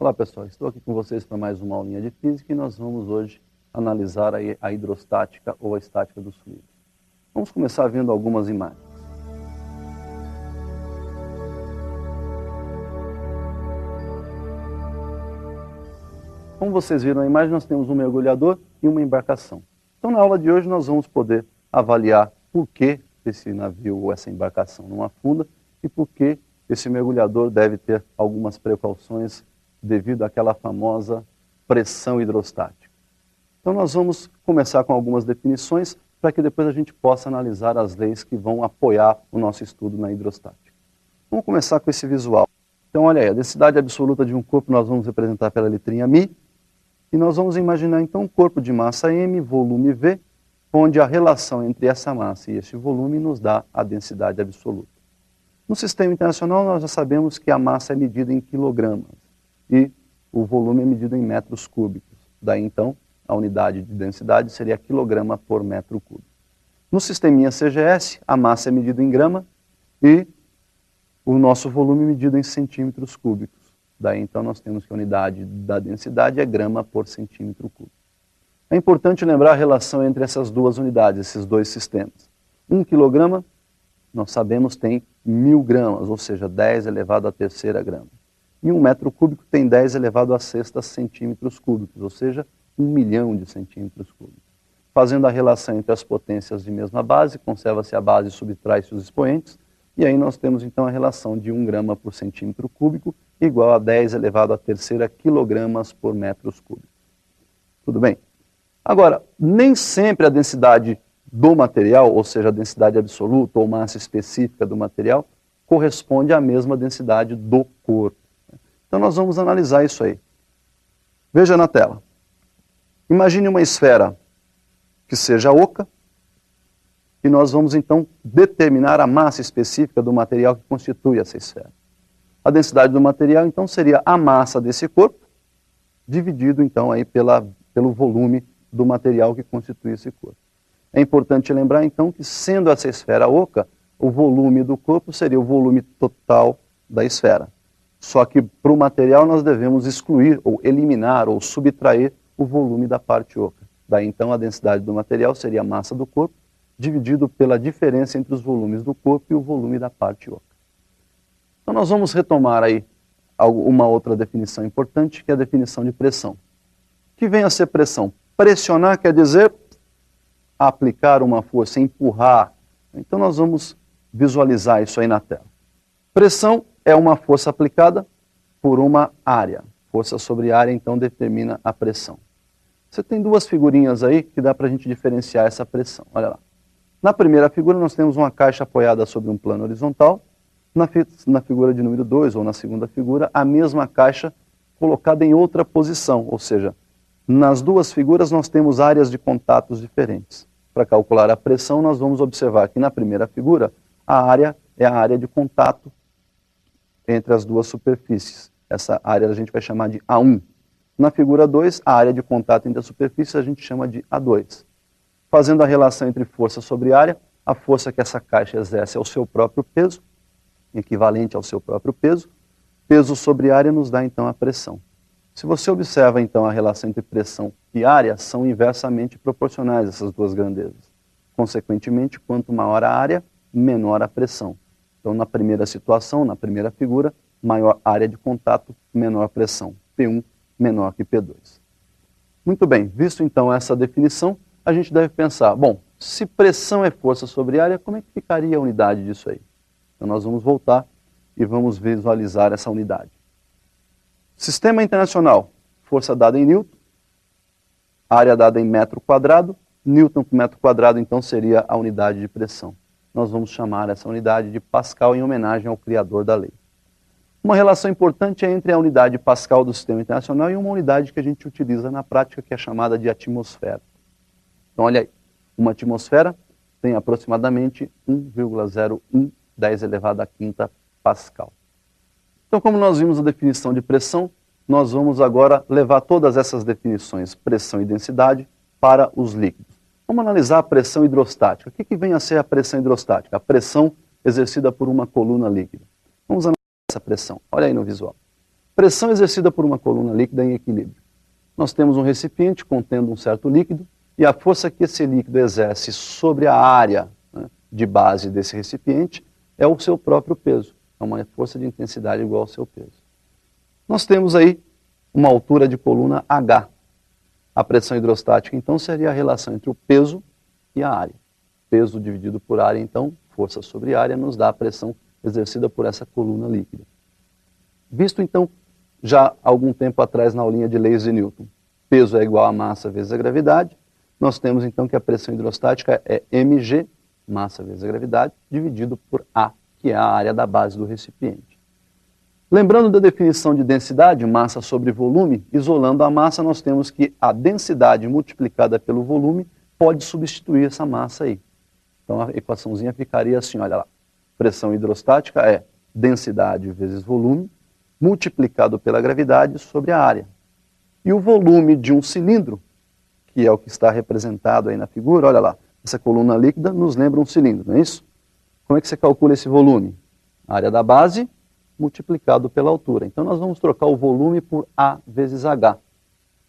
Olá pessoal, estou aqui com vocês para mais uma aulinha de física e nós vamos hoje analisar a hidrostática ou a estática dos fluidos. Vamos começar vendo algumas imagens. Como vocês viram na imagem, nós temos um mergulhador e uma embarcação. Então na aula de hoje nós vamos poder avaliar por que esse navio ou essa embarcação não afunda e por que esse mergulhador deve ter algumas precauções devido àquela famosa pressão hidrostática. Então nós vamos começar com algumas definições para que depois a gente possa analisar as leis que vão apoiar o nosso estudo na hidrostática. Vamos começar com esse visual. Então olha aí, a densidade absoluta de um corpo nós vamos representar pela letrinha μ, e nós vamos imaginar então um corpo de massa m, volume v, onde a relação entre essa massa e este volume nos dá a densidade absoluta. No sistema internacional nós já sabemos que a massa é medida em quilogramas e o volume é medido em metros cúbicos. Daí então a unidade de densidade seria quilograma por metro cúbico. No sisteminha CGS a massa é medida em grama e o nosso volume é medido em centímetros cúbicos. Daí então nós temos que a unidade da densidade é grama por centímetro cúbico. É importante lembrar a relação entre essas duas unidades, esses dois sistemas. 1 quilograma, nós sabemos, tem 1000 gramas, ou seja, 10 elevado à terceira grama. E 1 metro cúbico tem 10 elevado à sexta centímetros cúbicos, ou seja, 1 milhão de centímetros cúbicos. Fazendo a relação entre as potências de mesma base, conserva-se a base e subtrai-se os expoentes, e aí nós temos então a relação de 1 grama por centímetro cúbico igual a 10 elevado à terceira quilogramas por metros cúbicos. Tudo bem? Agora, nem sempre a densidade do material, ou seja, a densidade absoluta ou massa específica do material, corresponde à mesma densidade do corpo. Então nós vamos analisar isso aí. Veja na tela. Imagine uma esfera que seja oca e nós vamos então determinar a massa específica do material que constitui essa esfera. A densidade do material então seria a massa desse corpo dividido então aí pelo volume do material que constitui esse corpo. É importante lembrar então que sendo essa esfera oca, o volume do corpo seria o volume total da esfera. Só que para o material nós devemos excluir, ou eliminar, ou subtrair o volume da parte oca. Daí então a densidade do material seria a massa do corpo, dividido pela diferença entre os volumes do corpo e o volume da parte oca. Então nós vamos retomar aí uma outra definição importante, que é a definição de pressão. O que vem a ser pressão? Pressionar quer dizer aplicar uma força, empurrar. Então nós vamos visualizar isso aí na tela. Pressão é uma força aplicada por uma área. Força sobre área, então, determina a pressão. Você tem duas figurinhas aí que dá para a gente diferenciar essa pressão. Olha lá. Na primeira figura nós temos uma caixa apoiada sobre um plano horizontal. Na figura de número 2, ou na segunda figura, a mesma caixa colocada em outra posição. Ou seja, nas duas figuras nós temos áreas de contatos diferentes. Para calcular a pressão nós vamos observar que na primeira figura a área é a área de contato entre as duas superfícies. Essa área a gente vai chamar de A1. Na figura 2, a área de contato entre as superfícies a gente chama de A2. Fazendo a relação entre força sobre área, a força que essa caixa exerce é o seu próprio peso, equivalente ao seu próprio peso. Peso sobre área nos dá então a pressão. Se você observa então a relação entre pressão e área, são inversamente proporcionais essas duas grandezas. Consequentemente, quanto maior a área, menor a pressão. Então, na primeira situação, na primeira figura, maior área de contato, menor pressão. P1 menor que P2. Muito bem, visto então essa definição, a gente deve pensar, bom, se pressão é força sobre área, como é que ficaria a unidade disso aí? Então nós vamos voltar e vamos visualizar essa unidade. Sistema internacional, força dada em Newton, área dada em metro quadrado, Newton por metro quadrado então seria a unidade de pressão. Nós vamos chamar essa unidade de Pascal em homenagem ao criador da lei. Uma relação importante é entre a unidade Pascal do sistema internacional e uma unidade que a gente utiliza na prática, que é chamada de atmosfera. Então, olha aí, uma atmosfera tem aproximadamente 1,01 10 elevado à quinta Pascal. Então, como nós vimos a definição de pressão, nós vamos agora levar todas essas definições, pressão e densidade, para os líquidos. Vamos analisar a pressão hidrostática. O que vem a ser a pressão hidrostática? A pressão exercida por uma coluna líquida. Vamos analisar essa pressão. Olha aí no visual. Pressão exercida por uma coluna líquida em equilíbrio. Nós temos um recipiente contendo um certo líquido e a força que esse líquido exerce sobre a área, né, de base desse recipiente é o seu próprio peso. É uma força de intensidade igual ao seu peso. Nós temos aí uma altura de coluna H. A pressão hidrostática, então, seria a relação entre o peso e a área. Peso dividido por área, então, força sobre área, nos dá a pressão exercida por essa coluna líquida. Visto, então, já há algum tempo atrás na aulinha de leis de Newton, peso é igual a massa vezes a gravidade, nós temos, então, que a pressão hidrostática é mg, massa vezes a gravidade, dividido por A, que é a área da base do recipiente. Lembrando da definição de densidade, massa sobre volume, isolando a massa, nós temos que a densidade multiplicada pelo volume pode substituir essa massa aí. Então a equaçãozinha ficaria assim, olha lá. Pressão hidrostática é densidade vezes volume, multiplicado pela gravidade sobre a área. E o volume de um cilindro, que é o que está representado aí na figura, olha lá, essa coluna líquida nos lembra um cilindro, não é isso? Como é que você calcula esse volume? A área da base multiplicado pela altura. Então nós vamos trocar o volume por A vezes H.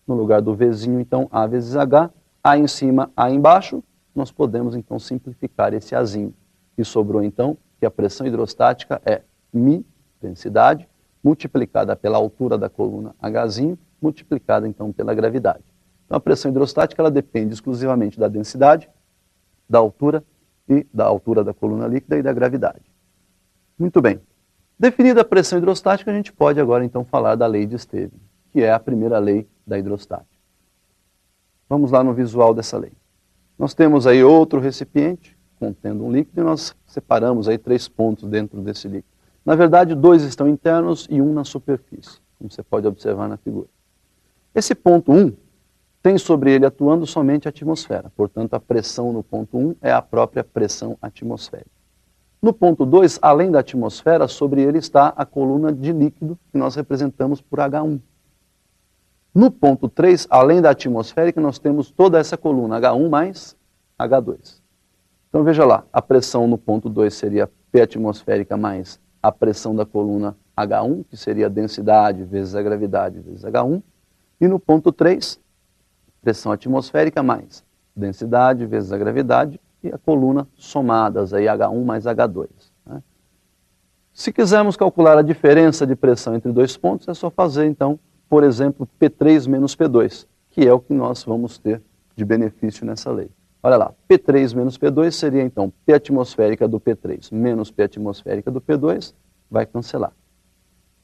No lugar do Vzinho, então, A vezes H, A em cima, A embaixo, nós podemos então simplificar esse Azinho. E sobrou então que a pressão hidrostática é μ, densidade, multiplicada pela altura da coluna Hzinho, multiplicada então pela gravidade. Então a pressão hidrostática ela depende exclusivamente da densidade, da altura e da altura da coluna líquida e da gravidade. Muito bem. Definida a pressão hidrostática, a gente pode agora então falar da lei de Stevens, que é a primeira lei da hidrostática. Vamos lá no visual dessa lei. Nós temos aí outro recipiente contendo um líquido e nós separamos aí 3 pontos dentro desse líquido. Na verdade, 2 estão internos e 1 na superfície, como você pode observar na figura. Esse ponto 1 tem sobre ele atuando somente a atmosfera, portanto a pressão no ponto 1 é a própria pressão atmosférica. No ponto 2, além da atmosfera, sobre ele está a coluna de líquido que nós representamos por H1. No ponto 3, além da atmosférica, nós temos toda essa coluna H1 mais H2. Então veja lá, a pressão no ponto 2 seria P atmosférica mais a pressão da coluna H1, que seria a densidade vezes a gravidade vezes H1. E no ponto 3, pressão atmosférica mais densidade vezes a gravidade e a coluna somadas, aí H1 mais H2. Né? Se quisermos calcular a diferença de pressão entre 2 pontos, é só fazer, então, por exemplo, P3 menos P2, que é o que nós vamos ter de benefício nessa lei. Olha lá, P3 menos P2 seria, então, P atmosférica do P3 menos P atmosférica do P2, vai cancelar.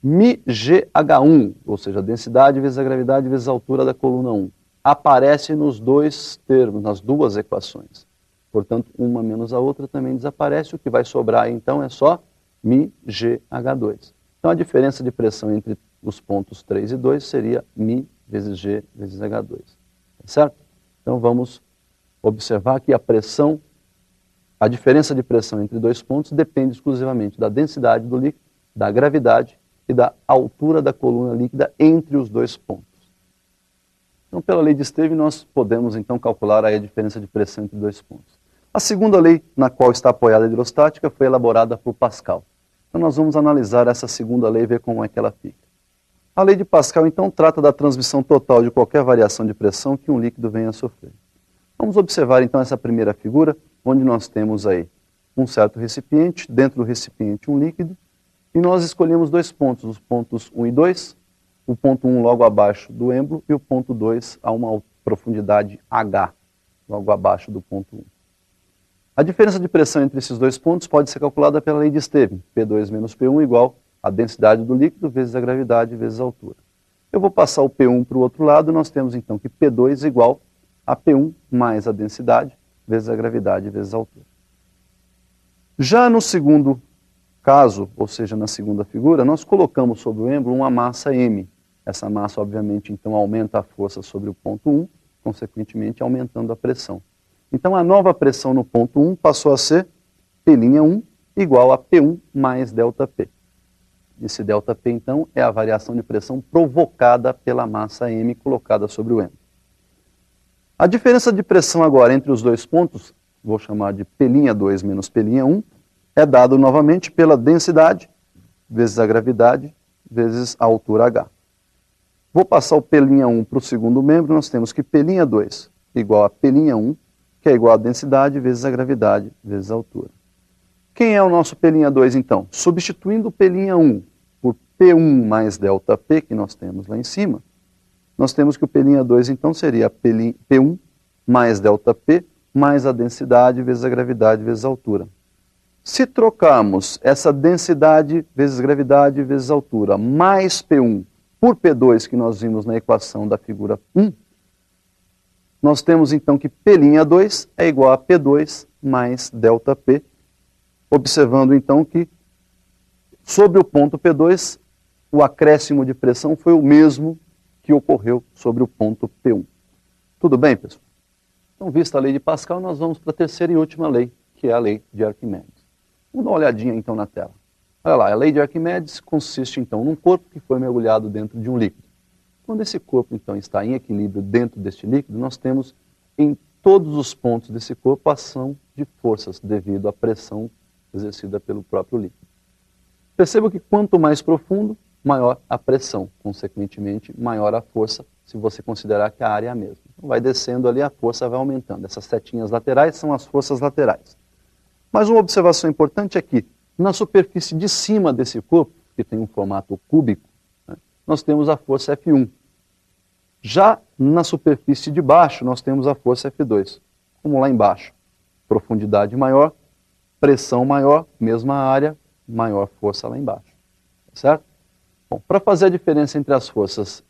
μgH1, ou seja, a densidade vezes a gravidade vezes a altura da coluna 1, aparece nos 2 termos, nas 2 equações. Portanto, uma menos a outra também desaparece. O que vai sobrar, então, é só μgH2. Então, a diferença de pressão entre os pontos 3 e 2 seria μ vezes g vezes H2. Tá certo? Então, vamos observar que a diferença de pressão entre 2 pontos depende exclusivamente da densidade do líquido, da gravidade e da altura da coluna líquida entre os 2 pontos. Então, pela lei de Stevens, nós podemos, então, calcular aí a diferença de pressão entre 2 pontos. A segunda lei na qual está apoiada a hidrostática foi elaborada por Pascal. Então, nós vamos analisar essa segunda lei e ver como é que ela fica. A lei de Pascal, então, trata da transmissão total de qualquer variação de pressão que um líquido venha a sofrer. Vamos observar, então, essa primeira figura, onde nós temos aí um certo recipiente, dentro do recipiente um líquido, e nós escolhemos 2 pontos, os pontos 1 e 2, o ponto 1 logo abaixo do êmbolo e o ponto 2 a uma profundidade H, logo abaixo do ponto 1. A diferença de pressão entre esses 2 pontos pode ser calculada pela lei de Stevens, P2 menos P1 igual a densidade do líquido vezes a gravidade vezes a altura. Eu vou passar o P1 para o outro lado e nós temos então que P2 igual a P1 mais a densidade vezes a gravidade vezes a altura. Já no segundo caso, ou seja, na segunda figura, nós colocamos sobre o êmbolo uma massa M. Essa massa, obviamente, então aumenta a força sobre o ponto 1, consequentemente aumentando a pressão. Então a nova pressão no ponto 1 passou a ser P'1 igual a P1 mais ΔP. Esse ΔP, então, é a variação de pressão provocada pela massa M colocada sobre o êmbolo. A diferença de pressão agora entre os 2 pontos, vou chamar de P'2 menos P'1, é dado novamente pela densidade vezes a gravidade vezes a altura h. Vou passar o P'1 para o segundo membro, nós temos que P'2 igual a P'1, que é igual a densidade vezes a gravidade vezes a altura. Quem é o nosso P'2 então? Substituindo o P'1 por P1 mais ΔP, que nós temos lá em cima, nós temos que o P'2 então seria P1 mais ΔP mais a densidade vezes a gravidade vezes a altura. Se trocarmos essa densidade vezes gravidade vezes altura mais P1 por P2 que nós vimos na equação da figura 1, nós temos então que P'2 é igual a P2 mais ΔP, observando então que sobre o ponto P2 o acréscimo de pressão foi o mesmo que ocorreu sobre o ponto P1. Tudo bem, pessoal? Então, vista a lei de Pascal, nós vamos para a terceira e última lei, que é a lei de Arquimedes. Vamos dar uma olhadinha então na tela. Olha lá, a lei de Arquimedes consiste então num corpo que foi mergulhado dentro de um líquido. Quando esse corpo então está em equilíbrio dentro deste líquido, nós temos em todos os pontos desse corpo a ação de forças devido à pressão exercida pelo próprio líquido. Perceba que quanto mais profundo, maior a pressão, consequentemente maior a força, se você considerar que a área é a mesma. Então, vai descendo ali, a força vai aumentando. Essas setinhas laterais são as forças laterais. Mas uma observação importante é que na superfície de cima desse corpo, que tem um formato cúbico, né, nós temos a força F1. Já na superfície de baixo, nós temos a força F2. Como lá embaixo, profundidade maior, pressão maior, mesma área, maior força lá embaixo. Certo? Bom, para fazer a diferença entre as forças,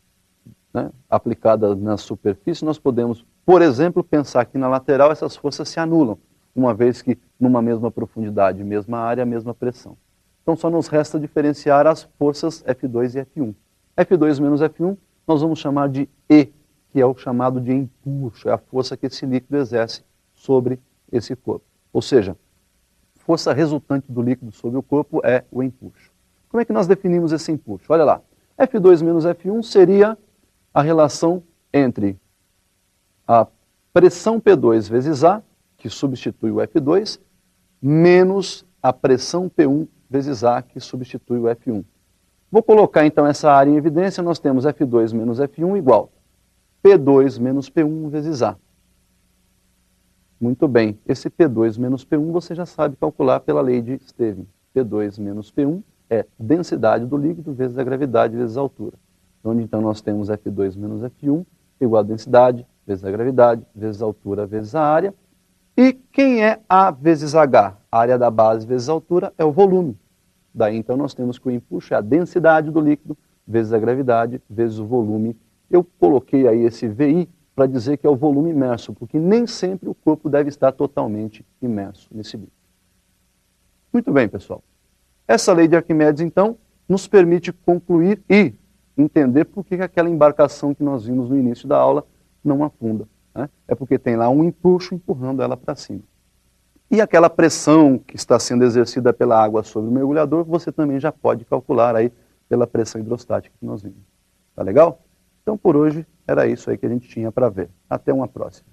né, aplicadas na superfície, nós podemos, por exemplo, pensar que na lateral essas forças se anulam, uma vez que numa mesma profundidade, mesma área, mesma pressão. Então só nos resta diferenciar as forças F2 e F1. F2 menos F1 nós vamos chamar de E, que é o chamado de empuxo, é a força que esse líquido exerce sobre esse corpo. Ou seja, força resultante do líquido sobre o corpo é o empuxo. Como é que nós definimos esse empuxo? Olha lá, F2 menos F1 seria a relação entre a pressão P2 vezes A, que substitui o F2, menos a pressão P1 vezes A, que substitui o F1. Vou colocar então essa área em evidência, nós temos F2 menos F1 igual P2 menos P1 vezes A. Muito bem, esse P2 menos P1 você já sabe calcular pela lei de Stevin. P2 menos P1 é densidade do líquido vezes a gravidade vezes a altura. Onde então nós temos F2 menos F1 igual a densidade vezes a gravidade vezes a altura vezes a área. E quem é A vezes H? A área da base vezes a altura é o volume. Daí então nós temos que o empuxo é a densidade do líquido vezes a gravidade vezes o volume. Eu coloquei aí esse VI para dizer que é o volume imerso, porque nem sempre o corpo deve estar totalmente imerso nesse líquido. Muito bem, pessoal. Essa lei de Arquimedes, então, nos permite concluir e entender por que aquela embarcação que nós vimos no início da aula não afunda. Né? É porque tem lá um empuxo empurrando ela para cima. E aquela pressão que está sendo exercida pela água sobre o mergulhador, você também já pode calcular aí pela pressão hidrostática que nós vimos. Tá legal? Então, por hoje, era isso aí que a gente tinha para ver. Até uma próxima.